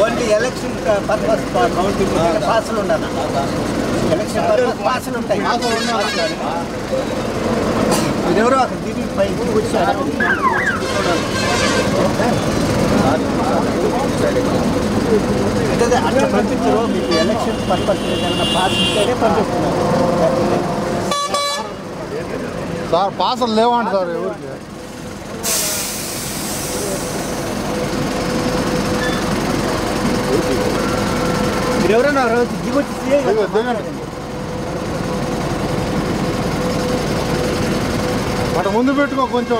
Only election purpose counting పాసులు ఉండాలి. Election purpose పాసులు ఉంటాయి. ఎవరో అక్కడ దిగి పైకి వచ్చారు. అంటే అట్లా పంపించరు. మీకు ఎలక్షన్ పర్పస్ ఏదైనా పాస్ ఉంటేనే పంపిస్తున్నారు సార్. పాసులు లేవంట సార్ ఎవరికి. మీరు ఎవరైనా రోజు దిగొచ్చి అటు ముందు పెట్టుకో కొంచెం.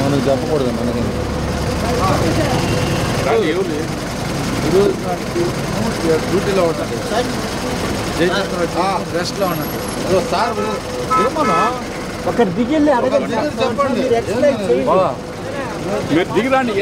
మనకు చెప్పకూడదు. మనకి డ్యూటీలో ఉంటుంది, రెస్ట్లో ఉన్నట్టు సార్. ఏమన్నా ఒకటి దిగి చెప్పండి. మీరు దిగిరాండి.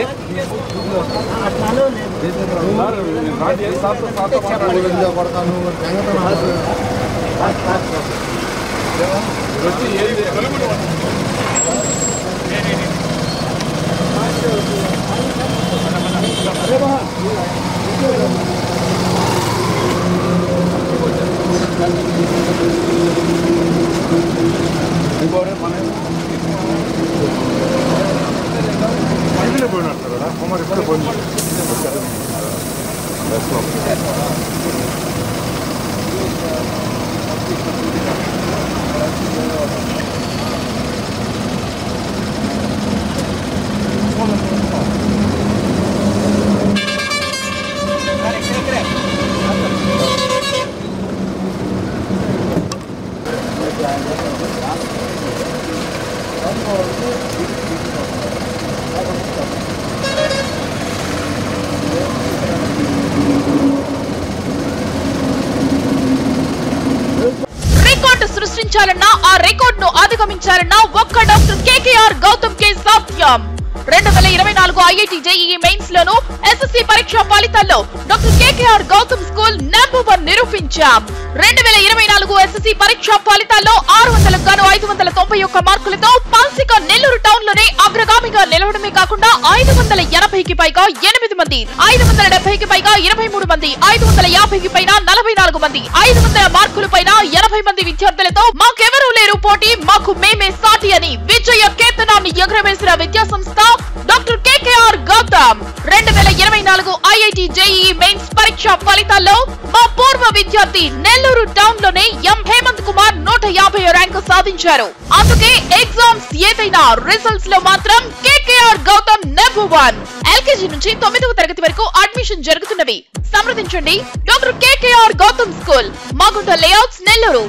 పోయినట్టు కదా కుమార్ ఇప్పుడే పోయింది. సృష్టించాలన్నా ఆ రికార్డ్ ను అధిగమించాలన్నా ఒక్క డాక్టర్ కేకేఆర్ గౌతమ్ కే సాధ్యం. 2024 ఐఐటి జేఈఈ మెయిన్స్ లోను ఎస్ఎస్సి పరీక్ష ఫలితాల్లో doctor KKR Gautam school number 1 నిరూపించాం. 2024 ఎస్ఎస్సి పరీక్ష ఫలితాల్లో 600కు గాను 591 మార్కులతో పాల్సిక నెల్లూరు టౌన్ లోనే అగ్రగామిగా నిలవడమే కాకుండా 580కి పైగా 8 మంది, 570కి పైగా 23 మంది, 550కి పైన 44 మంది, 500 మార్కుల పైన 80 మంది విద్యార్థులతో మాకెవరూ లేరు పోటీ, మాకు మేమే సాటి అని విజయ కేతనాన్ని ఎగురవేసిన విద్యా సంస్థ doctor KKR Gautam. 2024 IIT JEE mains పరీక్ష ఫలితాల్లో మా పూర్వ విద్యార్థి నెల్లూరు టౌన్ లోనే ఎం హేమంత్ కుమార్ 150 ర్యాంకు సాధించారు. అందుకే ఎగ్జామ్స్ ఏదైనా రిజల్ట్స్ లో మాత్రం కేకేఆర్ గౌతమ్ నంబర్ 1. ఎల్కేజీ నుంచి 9వ తరగతి వరకు అడ్మిషన్ జరుగుతున్నవి. సంప్రదించండి doctor KKR Gautam school, Magunta layouts, Nellore.